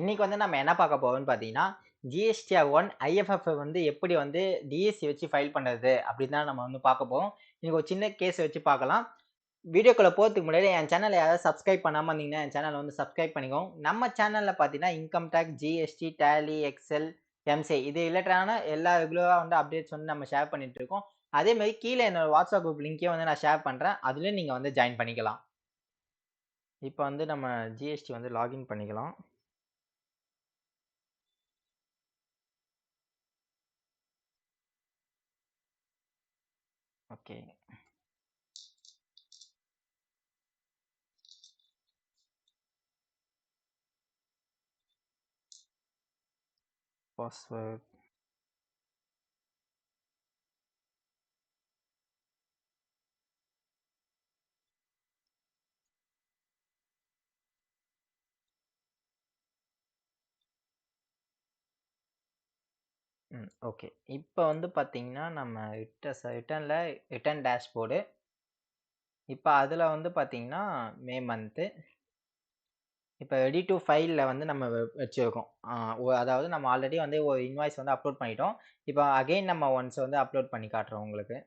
இன்னைக்கு வந்து நம்ம என்ன பார்க்க போறோம்னு பார்த்தீங்கன்னா, GSTR-1 IFF வந்து எப்படி வந்து டிஎஸ்சி வச்சு ஃபைல் பண்றது அப்படின்னு தான் நம்ம வந்து பார்க்க போறோம். இன்னைக்கு ஒரு சின்ன கேஸ் வச்சு பார்க்கலாம். வீடியோக்குள்ள போறதுக்கு முன்னாடி என் சேனல யாராவது சப்ஸ்கிரைப் பண்ணாம இருந்தீங்கன்னா, என் சேனல வந்து சப்ஸ்கிரைப் பண்ணிக்கோங்க. நம்ம சேனல்ல பார்த்தீங்கன்னா, income tax, GST, Tally, Excel, MCA இது ரிலேட்டடான எல்லா ரெகுலரா வந்து அப்டேட்ஸ் வந்து நம்ம ஷேர் பண்ணிட்டு இருக்கோம். அதே மாரி கீழ என்னோட வாட்ஸ்அப் குரூப் லிங்க்கையும் வந்து நான் ஷேர் பண்றேன். அதிலயும் நீங்க வந்து ஜாயின் பண்ணிக்கலாம். இப்ப வந்து நம்ம ஜிஎஸ்டி வந்து லாகின் பண்ணிக்கலாம். ஓகே. பாஸ்வேர்ட். ஓகே. இப்ப வந்து பார்த்தீங்கன்னா, நம்ம ரிட்டர்ன் டேஷ்போர்டு. இப்ப அதுல வந்து பார்த்தீங்கன்னா, மே மந்த்து. இப்ப ரெடி டூ ஃபைல்ல வந்து நம்ம வச்சிருக்கோம். அதாவது நம்ம ஆல்ரெடி வந்து ஒரு இன்வாய்ஸ் வந்து அப்லோட் பண்ணிட்டோம். இப்ப அகைன் நம்ம ஒன்ஸ் வந்து அப்லோட் பண்ணி காட்டுறோம் உங்களுக்கு.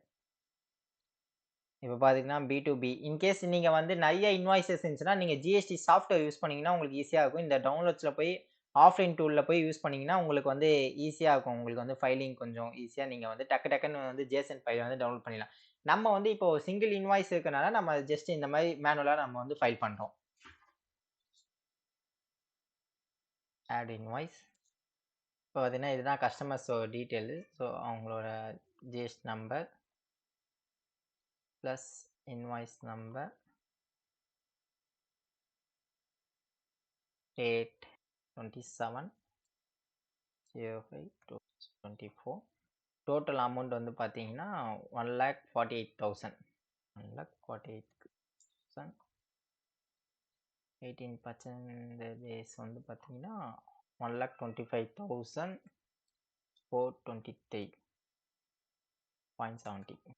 இப்ப பார்த்தீங்கன்னா, பி2பி இன்கேஸ் நீங்க வந்து நெறைய இன்வாய்ஸஸ் இருந்துச்சுன்னா, நீங்க ஜிஎஸ்டி சாஃப்ட்வேர் யூஸ் பண்ணீங்கன்னா, உங்களுக்கு ஈஸியா இருக்கும். இந்த டவுன்லோட்ஸ்ல போய் ஆஃப்லைன் டூல்ல போய் யூஸ் பண்ணீங்கன்னா, உங்களுக்கு வந்து ஈஸியா இருக்கும். உங்களுக்கு வந்து ஃபைலிங் கொஞ்சம் ஈஸியா நீங்க வந்து டக்கு டக்குன்னு வந்து ஜேசன் ஃபைல வந்து டவுன்லோட் பண்ணிடலாம். நம்ம வந்து இப்போ சிங்கிள் இன்வாய்ஸ் இருக்கனால, நம்ம ஜஸ்ட் இந்த மாரி மேனுவலா நம்ம வந்து ஃபைல் பண்றோம். Add invoice. இப்போ பார்த்தீங்கன்னா, இதுதான் கஸ்டமர்ஸோட டீட்டெயிலு. ஸோ அவங்களோட GST number plus invoice number, date 27/05/2024. Total amount வந்து பார்த்தீங்கன்னா, 1,48,000. 1,48,000. 18% பேஸ் வந்து பார்த்தீங்கன்னா, 1,25,423.70.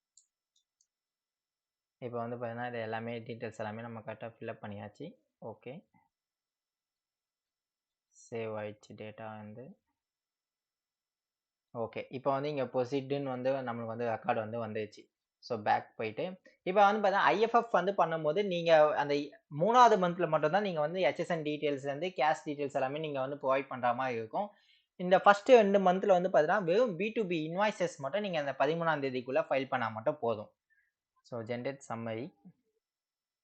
இப்போ வந்து பார்த்தீங்கன்னா, இது எல்லாமே டீட்டெயில்ஸ் எல்லாமே நம்ம கரெக்ட்டா ஃபில்அப் பண்ணியாச்சு. ஓகே. சேவ் ஆயிடுச்சு டேட்டா வந்து. ஓகே. இப்போ வந்து இங்க ப்ரொசீடுன்னு வந்து நம்மளுக்கு வந்து ரெக்கார்ட் வந்து வந்துருச்சு. ஸோ பேக் போயிட்டு, இப்போ வந்து பார்த்தீங்கன்னா, ஐஎஃப்எஃப் வந்து பண்ணும்போது, நீங்க அந்த 3வது மந்த்ல மட்டும் தான் நீங்க வந்து ஹெச்எஸ்என் டீட்டெயில்ஸ்லேருந்து கேஷ் டீட்டெயில்ஸ் எல்லாமே நீங்க வந்து ப்ரொவைட் பண்ற மாரி இருக்கும். இந்த ஃபர்ஸ்ட் 2 மந்த்ல வந்து பார்த்தீங்கன்னா, வெறும் பி2பி இன்வாய்ஸஸ் மட்டும் நீங்க அந்த 13ஆம் தேதிக்குள்ள ஃபைல் பண்ணா மட்டும் போதும். So generate summary.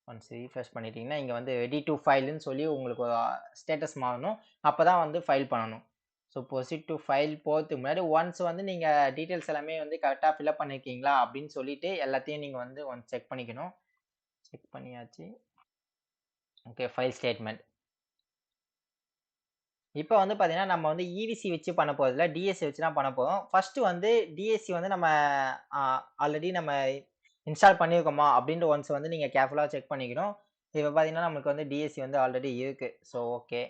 Once refresh பண்ணிட்டீங்கன்னா, இங்க வந்து ரெடி டூ ஃபைல்ன்னு சொல்லி உங்களுக்கு ஒரு ஸ்டேட்டஸ் மாறணும். அப்பதான் வந்து ஃபைல் பண்ணணும். ஸோ ப்ரொசீட் டூ ஃபைல் போறதுக்கு முன்னாடி ஒன்ஸ் வந்து நீங்க டீட்டெயில்ஸ் எல்லாமே வந்து கரெக்ட்டா ஃபில்அப் பண்ணியிருக்கீங்களா அப்படின்னு சொல்லிட்டு எல்லாத்தையும் நீங்க வந்து ஒன்ஸ் செக் பண்ணிக்கணும். செக் பண்ணியாச்சு. ஓகே. File statement. இப்ப வந்து பார்த்தீங்கன்னா, நம்ம வந்து இவிசி வச்சு பண்ண போறதில்ல. டிஎஸ்சி வச்சு தான் பண்ண போறோம். ஃபர்ஸ்ட் வந்து டிஎஸ்சி வந்து நம்ம அ ஆல்ரெடி நம்ம இன்ஸ்டால் பண்ணியிருக்கோமா அப்படின்ட்டு ஒன்ஸ் வந்து நீங்க கேர்ஃபுல்லா செக் பண்ணிக்கணும். இப்ப பார்த்தீங்கன்னா, நமக்கு வந்து டிஎஸ்சி வந்து ஆல்ரெடி இருக்கு. So okay.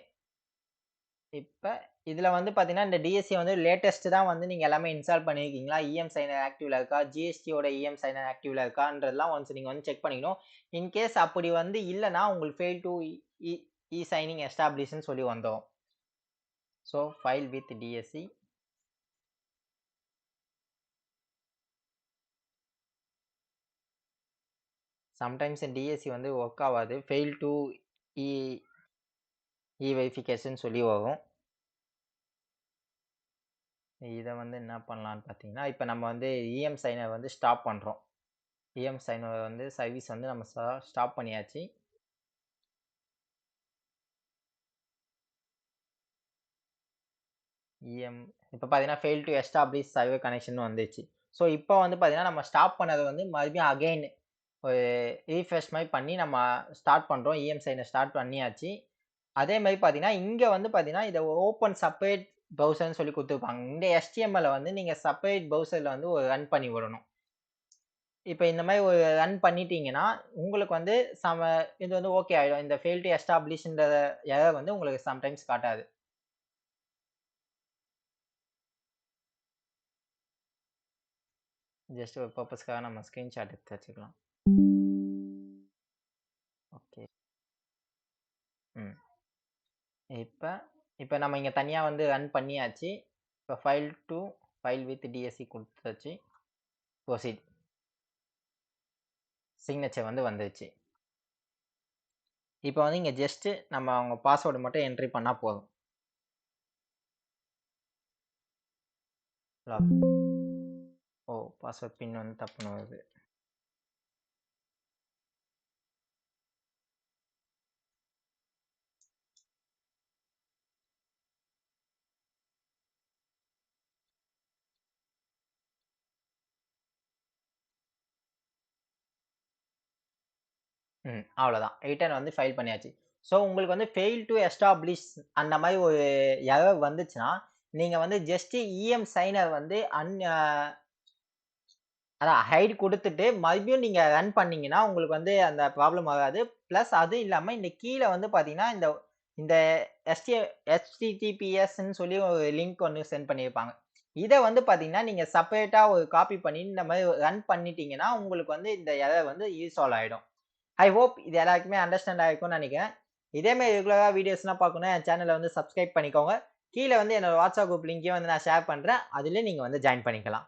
இப்ப இதுல வந்து பார்த்தீங்கன்னா, இந்த டிஎஸ்சி வந்து லேட்டஸ்ட் தான் வந்து நீங்க எல்லாமே இன்ஸ்டால் பண்ணியிருக்கீங்களா? இஎம் சைனர் ஆக்டிவ்ல இருக்கா? ஜிஎஸ்டியோட இஎம் சைனர் ஆக்டிவ்ல இருக்கான்றதெல்லாம் ஒன்ஸ் நீங்க வந்து செக் பண்ணிக்கணும். இன்கேஸ் அப்படி வந்து இல்லன்னா, உங்களுக்கு ஃபெயில் டூ இ இ சைனிங் எஸ்டாப்ளிஷ்ன்னு சொல்லி வந்துரும். So file with DSC. Sometimes DSC வந்து ஒர்க் ஆவாது. ஃபெயில் டூ இ வெரிஃபிகேஷன் சொல்லி வரும். இத வந்து என்ன பண்ணலான்னு பார்த்தீங்கன்னா, இப்ப நம்ம வந்து இஎம் சைனர் வந்து ஸ்டாப் பண்றோம். இஎம் சைனர் வந்து சர்வீஸ் வந்து நம்ம ஸ்டாப் பண்ணியாச்சு. இஎம் இப்ப பார்த்தீங்கன்னா, fail to establish server connection வந்துருச்சு. ஸோ இப்ப வந்து பார்த்தீங்கன்னா, நம்ம ஸ்டாப் பண்ணத வந்து மறுபடியும் அகைன் ஒரு ரீஃப்ரெஷ் மாரி பண்ணி நம்ம ஸ்டார்ட் பண்றோம். இஎம் சைனர் ஸ்டார்ட் பண்ணியாச்சு. அதே மாரி பார்த்தீங்கன்னா, இங்க வந்து பார்த்தீங்கன்னா, இத ஓப்பன் செப்பரேட் ப்ரௌசர்ன்னு சொல்லி குடுத்துருப்பாங்க. இந்த HTML வந்து நீங்க செப்பரேட் ப்ரௌசர்ல வந்து ஒரு ரன் பண்ணி விடணும். இப்ப இந்த மாரி ஒரு ரன் பண்ணிட்டீங்கன்னா, உங்களுக்கு வந்து இது வந்து ஓகே ஆயிடும். இந்த ஃபெயில் டூ எஸ்டாப்ளிஷ்ன்ற எரர் வந்து உங்களுக்கு சம்டைம்ஸ் காட்டாது. ஜஸ்ட் ஒரு பர்ப்பஸ்க்காக நம்ம ஸ்கிரீன்ஷாட் எடுத்து வச்சுக்கலாம். ஓகே. ம். இப்ப இப்போ நம்ம இங்கே தனியாக வந்து ரன் பண்ணியாச்சு. இப்போ file to file with DSC கொடுத்தாச்சு. ப்ரொசீட். சிக்னேச்சர் வந்து வந்துருச்சு. இப்போ வந்து இங்கே ஜஸ்ட்டு நம்ம அவங்க பாஸ்வேர்டு மட்டும் என்ட்ரி பண்ணால் போதும். லாகின். ஓ பாஸ்வேர்ட் பின் வந்து தப்புன்னு வருது. அவ்வளோதான். ரிட்டர்ன் வந்து ஃபைல் பண்ணியாச்சு. ஸோ உங்களுக்கு வந்து ஃபெயில் டு எஸ்டாப்ளிஷ் அந்த மாதிரி ஒரு எரர் வந்துச்சுன்னா, நீங்க வந்து ஜஸ்ட் இஎம் சைனர் வந்து அதான் ஹைட் குடுத்துட்டு மறுபடியும் நீங்க ரன் பண்ணீங்கன்னா, உங்களுக்கு வந்து அந்த ப்ராப்ளம் வராது. பிளஸ் அதுவும் இல்லாம இந்த கீழ வந்து பார்த்தீங்கன்னா, இந்த இந்த HTTPSன்னு சொல்லி ஒரு லிங்க் ஒண்ணு சென்ட் பண்ணியிருப்பாங்க. இத வந்து பார்த்தீங்கன்னா, நீங்க செப்பரேட்டா ஒரு காப்பி பண்ணி இந்த மாரி ரன் பண்ணிட்டீங்கன்னா, உங்களுக்கு வந்து இந்த எரர் வந்து ரீசால்வ் ஆயிடும். ஐ ஹோப் இது எல்லாருக்குமே அண்டர்ஸ்டாண்ட் ஆயிருக்கும்னு நெனைக்கிறேன். இதே மாரி ரெகுலரா வீடியோஸ்லாம் பார்க்கணும்னா என் சேனல வந்து சப்ஸ்கிரைப் பண்ணிக்கோங்க. கீழ வந்து என்னோட வாட்ஸ்அப் குரூப் லிங்க்கையும் வந்து நான் ஷேர் பண்றேன். அதிலயும் நீங்க வந்து ஜாயின் பண்ணிக்கலாம்.